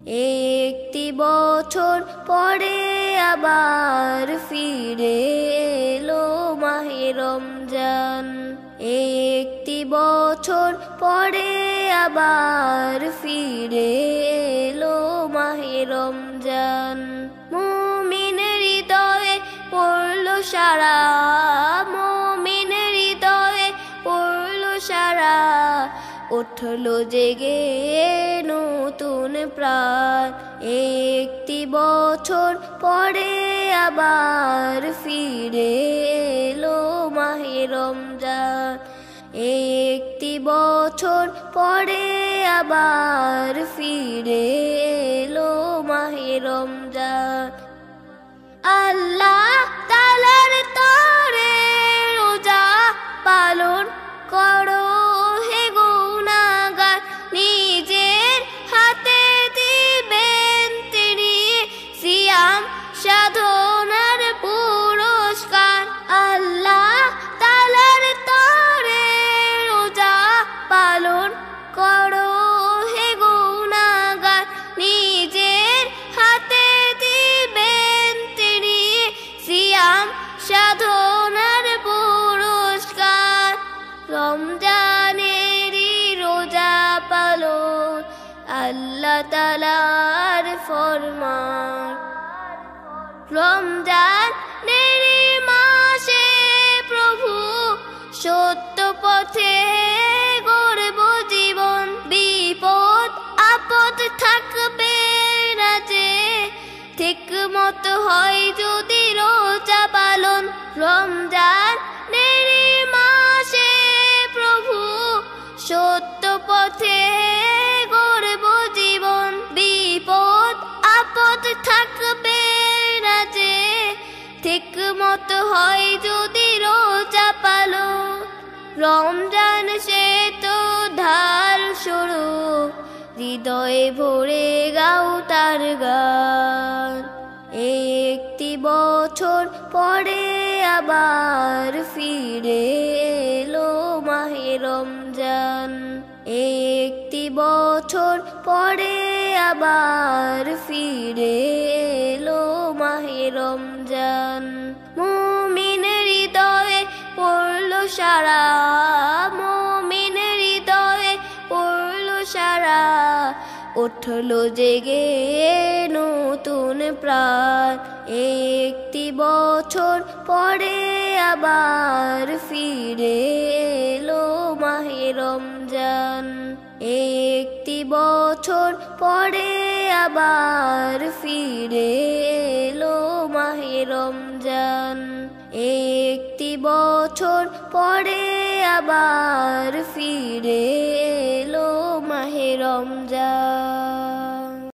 একটি বছর পরে আবার ফিরে এলো মাহে রমজান। একটি বছর পরে আবার ফিরে এলো মাহে রমজান। মুমিনের হৃদয়ে পড়লো সারা, মুমিনের হৃদয়ে পড়লো সারা, উঠলো জেগে নতুন প্রাণ। একটি বছর পরে আবার ফিরে এলো মাহে রমজান। একটি বছর পরে আবার ফিরে এলো মাহে রমজান। আল্লাহ তাআলার তরে রোজা পালন করো হে গুনাহগার, নিজের হাতে দিবেন তিনি সিয়াম সাধনার পুরস্কার। আল্লাহ তাআলার তরে রোজা পালন করো হে গুনাহগার, নিজের হাতে দিবেন তিনি সিয়াম সাধনার পুরস্কার। রমজানেরই রোজা পালন আল্লাহ তাআলার ফরমান। রমজানেরই মাসে প্রভু সত্য পথে গড়ব জীবন, বিপদ আপদ থাকবে না যে, ঠিক মতো হয় যদি রোজা পালন। রমজানেরই মাসে প্রভু সত্য পথে গড়ব জীবন, বিপদ আপদ থাকবে না যে, ঠিক মতো হয় যদি রোজা পালন। রমজান সে তো ধার শুরু, হৃদয়ে ভরে গাও তার গান। একটি বছর পরে আবার ফিরে এলো মাহে রমজান। একটি বছর পরে আবার ফিরে এলো মাহে রমজান। মুমিনের হৃদয়ে পড়লো সারা, মুমিনের হৃদয়ে পড়লো সারা, উঠলো জেগে নতুন প্রাণ। একটি বছর পরে আবার ফিরে এলো মাহে রমজান। একটি বছর পরে আবার ফিরে এলো মাহে রমজান। একটি বছর পরে আবার ফিরে